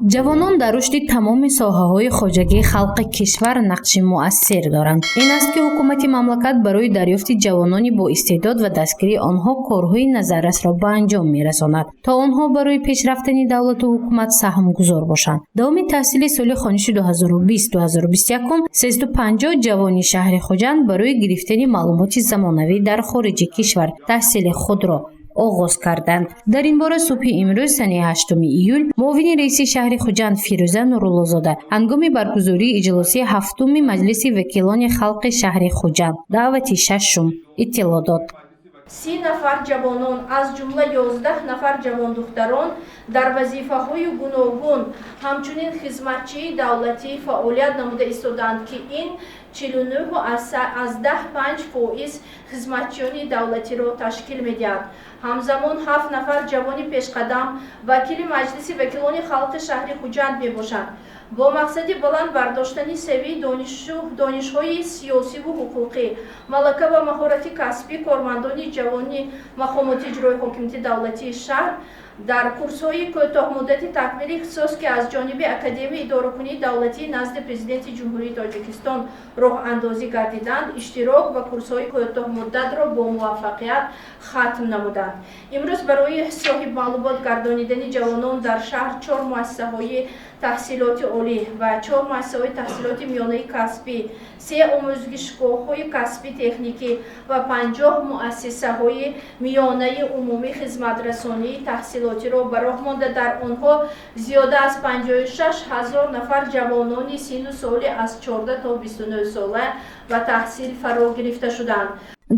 ҷавонон дар рушди тамоми соҳаҳои хоҷагии халқи кишвар нақши муассир доранд. Ин аст ки ҳукумати мамлакат барои дарёфти ҷавонони боистеъдод ва дастгирии онҳо корҳои назаррасро ба анҷом мерасонад, то онҳо барои пешрафтани давлату ҳукумат саҳмгузор бошанд. Давоми таҳсили соли хониши 2020-2021 350 ҷавони шаҳри Хуҷанд барои гирифтани маълумоти замонавӣ дар хориҷи кишвар таҳсили худро оғоз карданд. Дар ин бора субҳи имрӯз сани 8 июл муовини раиси шаҳри Хуҷанд Фирӯза Нуруллозода ҳангоми баргузории иҷлоси 7-уми Маҷлиси вакилони халқи шаҳри Хуҷанд даъвати 6-ум иттилоъ дод. 30 нафар ҷавонон аз ҷумла 11 нафар ҷавондухтарон дар вазифаҳои гуногун ҳамчунин хизматчии давлатӣ фаъолият намуда истоданд ки ин 49.5% хизматчиёни давлатиро ташкил медиҳад. ҳамзамон 7 нафар ҷавони пешқадам вакили Маҷлиси вакилони халқи шаҳри Хуҷанд мебошанд. бо мақсади баланд бардоштани севии донишҳои сиёсиву ҳуқуқӣ, малака ва маҳорати касбӣ кормандони ҷавони мақомоти иҷрои ҳокимияти давлатии шаҳр дар курсҳои кӯтоҳмуддати такмили ихтисос ки аз ҷониби Академияи идоракунии давлатӣ назди Президенти Ҷумҳурии Тоҷикистон роҳандозӣ гардиданд, иштирок ва курсҳои кӯтоҳмуддатро бо муваффақият хатм намуданд. имрӯз барои соҳибмаълумот гардонидани ҷавонон дар шаҳр 4 муассисаҳои таҳсилоти олӣ ва 4 муассисаҳои таҳсилоти миёнаи касбӣ, 3 омӯзишгоҳҳои касбӣ техникӣ ва 50 муассисаҳои миёнаи умумӣ хизматрасонии таҳсилотиро ба роҳ монда дар онҳо зиёда аз 56 000 нафар ҷавонони синну соли аз 14 то 29 сола ба таҳсил фаро гирифта шуданд.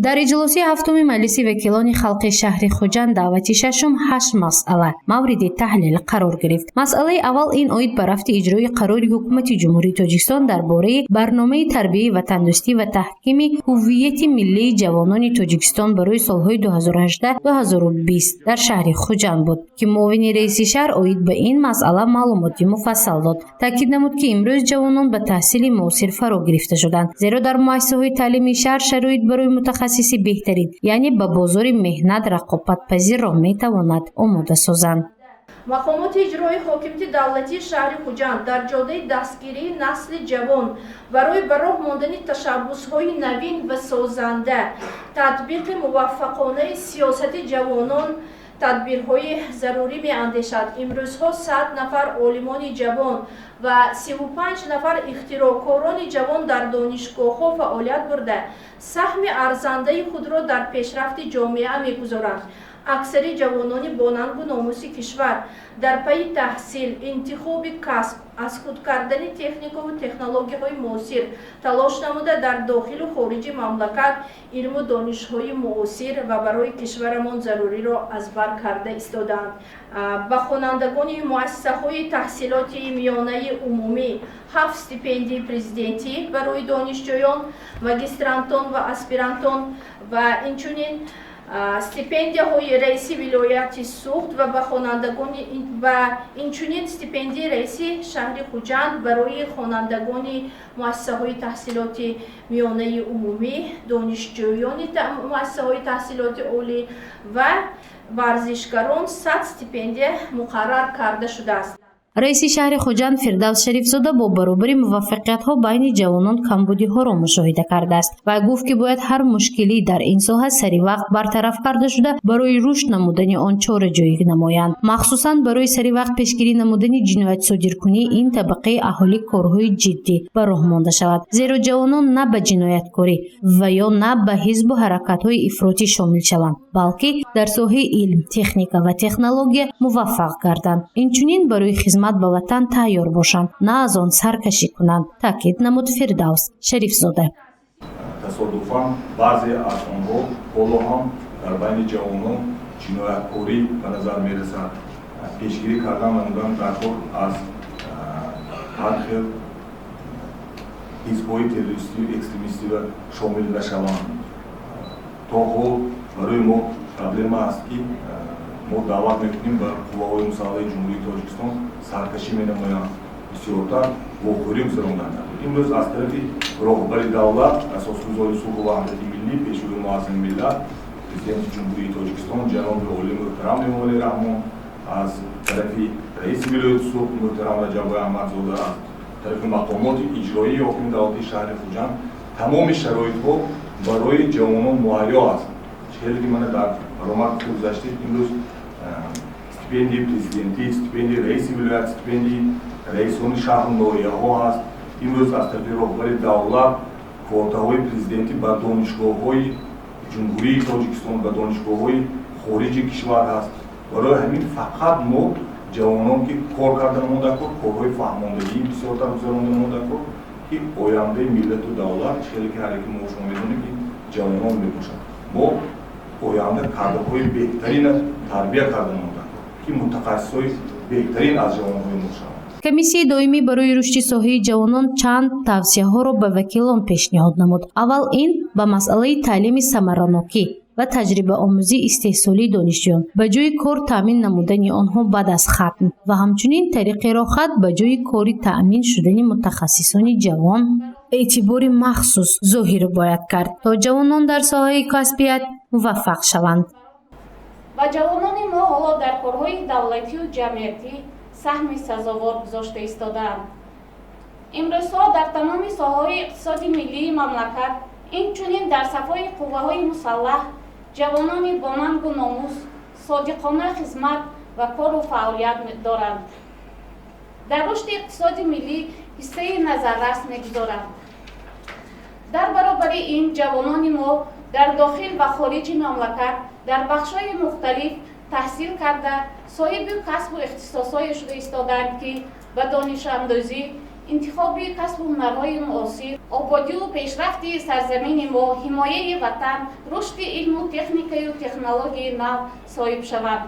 дар иҷлоси 7-уми Маҷлиси вакилони халқи шаҳри Хуҷанд даъвати 6-ум 8 масъала мавриди таҳлил қарор гирифт. Масъалаи аввал ин оид ба рафти иҷрои қарори ҳукумати Ҷумҳурии Тоҷикистон дар бораи барномаи тарбияи ватандӯстӣ ва таҳкими ҳуввияти миллии ҷавонони Тоҷикистон барои солҳои 2018-2020 дар шаҳри Хуҷанд буд, ки муовини раиси шаҳр оид ба ин масъала маълумоти муфассал дод. таъкид намуд, ки имрӯз ҷавонон ба таҳсили муосир фаро гирифта шуданд, зеро дар муассисаҳои таълимии шаҳр шароит барои мутахассиси беҳтарин, яъне ба бозори меҳнат рақобатпазирро метавонад омода созанд. мақомоти иҷрои ҳокимияти давлатии шаҳри Хуҷанд дар ҷодаи дастгирии насли ҷавон барои ба роҳ мондани ташаббусҳои навин ва созанда, татбиқи муваффақонаи сиёсати ҷавонон тадбирҳои зарурӣ меандешад. имрӯзҳо 100 нафар олимони ҷавон ва 35 нафар ихтироъкорони ҷавон дар донишгоҳҳо фаъолият бурда саҳми арзандаи худро дар пешрафти ҷомеа мегузоранд. аксари ҷавонони бонангу номуси кишвар дар пайи таҳсил, интихоби касб, аз худ кардани техникаву технологияҳои муосир талош намуда дар дохилу хориҷи мамлакат илму донишҳои муосир ва барои кишварамон заруриро аз бар карда истоданд. ба хонандагони муассисаҳои таҳсилоти миёнаи умумӣ 7 стипендияи президентӣ барои донишҷӯён, магистрантон ва аспирантон ва инчунин стипендияҳои раиси вилояти Суғд ва ба хонандагони ва инчунин стипендияи раиси шаҳри Хуҷанд барои хонандагони муассисаҳои таҳсилоти миёнаи умумӣ, донишҷӯёни муассисаҳои таҳсилоти олӣ ва варзишгарон 100 стипендия муқаррар карда шудааст. раиси шаҳри Хуҷанд Фирдавс Шарифзода бо баробари муваффақиятҳо байни ҷавонон камбудиҳоро мушоҳида кардааст ва гуфт, ки бояд ҳар мушкилӣ дар ин соҳа саривақт бартараф карда шуда барои рушд намудани он чораҷоӣ намоянд. махсусан барои саривақт пешгирӣ намудани ҷиноятсодиркунии ин табақаи аҳолӣ корҳои ҷиддӣ ба роҳ монда шавад, зеро ҷавонон на ба ҷинояткорӣ ва ё на ба ҳизбу ҳаракатҳои ифротӣ шомил шаванд, балки дар соҳаи илм, техника ва технология муваффақ гарданд. инчунин барои хизмат ба ватан тайёр бошанд, на аз он саркашӣ кунанд, таъкид намуд Фирдавс Шарифзода. тасодуфан баъзе аз онҳо ҳоло ҳам дар байни ҷавонон ҷинояткорӣ ба назар мерасад. пешгирӣ кардан намудан дар хор аз ҳар хел ҳизбҳои террористию экстремистиро шомил нашаванд. то ҳол барои мо проблема аст, ки мо даъват мекунем ба қувваҳои мусаллаҳи ҷумҳурии Тоҷикистон саркашӣ менамоянд, бисёртар вохӯрӣ гузаронданд. имрӯз аз тарафи роҳбари давлат, асосгузори сулҳу ваҳдати миллӣ, пешвои муаззини миллат, президенти ҷумҳурии Тоҷикистон ҷаноби олӣ муҳтарам Эмомалӣ Раҳмон, аз тарафи раиси вилояти суд муҳтарам Раҷабои Аҳмадзода аз тарафи мақомоти иҷроии ҳокими давлати шаҳри Хуҷанд тамоми шароитҳо барои ҷавонон муҳайё аст. чиҳели ки мана дар баромад гузаштид имрӯз стипендияи президентӣ, стипендияи раиси вилоят, стипендияи раисони шаҳру ноҳияҳо ҳаст. имрӯз аз тарафи роҳбари давлат квотаҳои президентӣ ба донишгоҳҳои ҷумҳурии Тоҷикистон, ба донишгоҳҳои хориҷи кишвар ҳаст. барои ҳамин фақат мо ҷавонон ки кор карда намудакор, корҳои фаҳмондагии бисёртар гузаронда намудакор ки ояндаи миллату давлат чиҳели ки ҳар яке мо шумо медонем ки ҷавонон мебошад. мо оянда кадрҳои беҳтарина тарбия карда намудакор ки мутақассисои беҳтарин аз ҷавонҳои мо шаванд. комиссияи доимӣ барои рушди соҳаи ҷавонон чанд тавсияҳоро ба вакилон пешниҳод намуд. аввал ин ба масъалаи таълими самаранокӣ ва таҷрибаомӯзии истеҳсолии донишҷӯён ба ҷойи кор таъмин намудани онҳо баъд аз хатм ва ҳамчунин тариқи рохат ба ҷойи кори таъмин шудани мутахассисони ҷавон эътибори махсус зоҳир бояд кард то ҷавонон дар соҳаи касбият муваффақ шаванд. ба ҷавонони мо ҳоло дар корҳои давлатию ҷамъиятӣ саҳми сазовор гузошта истодаанд. имрӯзҳо дар тамоми соҳаҳои иқтисоди миллии мамлакат инчунин дар сафҳои қувваҳои мусаллаҳ ҷавонони бо нангу номус содиқона хизмат ва кору фаъолият доранд. дар рушди иқтисоди миллӣ ҳиссаи назаррас мегузоранд. дар баробари ин ҷавонони мо дар дохил ва хориҷи мамлакат дар бахшҳои мухталиф таҳсил карда соҳиби касбу ихтисосҳое шуда истодаанд ки ба донишандозӣ, интихоби касбу ҳунарҳои муосир, ободию пешрафти сарзамини мо, ҳимояи ватан, рушди илму техникаю технологияи нав соҳиб шаванд.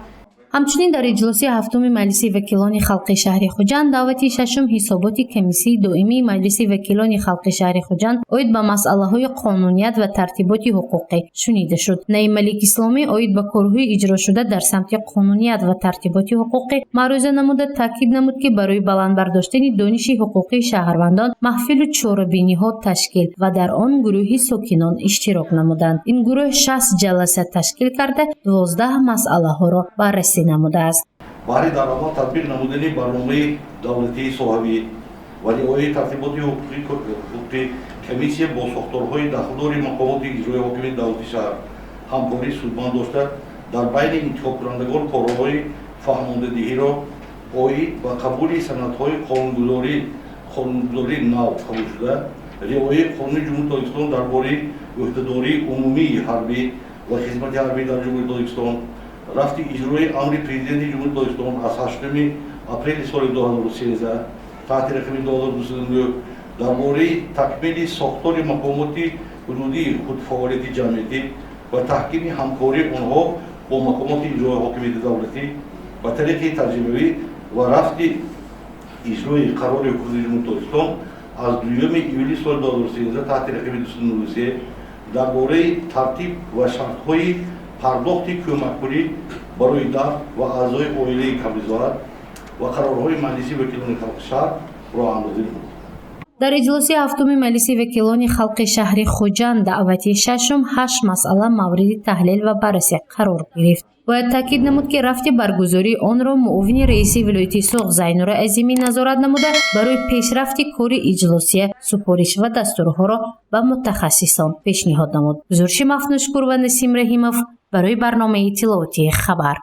ҳамчунин дар иҷлоси ҳафтуми Маҷлиси вакилони халқи шаҳри Хуҷанд давлати шашум ҳисоботи комиссияи доимии Маҷлиси вакилони халқи шаҳри Хуҷанд оид ба масъалаҳои қонуният ва тартиботи ҳуқуқӣ шунида шуд. Наим Малик Исломӣ оид ба корҳои иҷрошуда дар самти қонуният ва тартиботи ҳуқуқӣ маъруза намуда таъкид намуд ки барои баландбардоштани дониши ҳуқуқии шаҳрвандон маҳфилу чорабиниҳо ташкил ва дар он гурӯҳи сокинон иштирок намуданд. ин гурӯҳ 60 ҷаласа ташкил карда 12 масъалаҳоро баррасӣ намудааст. баҳри дар аввал татбиқ намудани барномаи давлатии соҳавӣ ва риояи тартиботи ҳуқуқи комиссия бо сохторҳои дахлдори мақомоти иҷрои ҳокими давлати шаҳр ҳамкорӣ судманд дошта дар байни интихобкунандагон корҳои фаҳмондадиҳиро оид ба қабули санадҳои қонунгузории нав қабул шуда риояи қонуни ҷумҳурии Тоҷикистон дар бораи ӯҳдадории умумии ҳарбӣ ва хизмати ҳарбӣ дар ҷумҳурии Тоҷикистон, рафти иҷрои амри президенти ҷумҳурии Тоҷикистон аз 8 апрели соли 2013 таҳти рақами 2239 дар бораи такмили сохтори мақомоти ҳудудии худфаъолияти ҷамъиятӣ ва таҳкими ҳамкории онҳо бо мақомоти иҷрои ҳокимияти давлатӣ ба тариқи таҷрибавӣ ва рафти иҷрои қарори ҳукумати ҷумҳурии Тоҷикистон аз 2 июли соли 2013 таҳти рақами 293 дар бораи тартиб ва шартҳои пардохти кӯмакпулӣ барои дафт ва аъзои оилаи камризоат ва қарорҳои Маҷлиси вакилони халқи шаҳр роҳандозӣ намуд. дар иҷлоси ҳафтуми Маҷлиси вакилони халқи шаҳри Хуҷанд даъвати шашум 8 масъала мавриди таҳлил ва баррасӣ қарор гирифт. бояд таъкид намуд ки рафти баргузории онро муовини раиси вилояти Суғ Зайнура Азимӣ назорат намуда барои пешрафти кори иҷлосия супориш ва дастурҳоро ба мутахассисон пешниҳод намуд. Зурши Мафнушкур ва Насим Раҳимов барои барномаи иттилоотии хабар.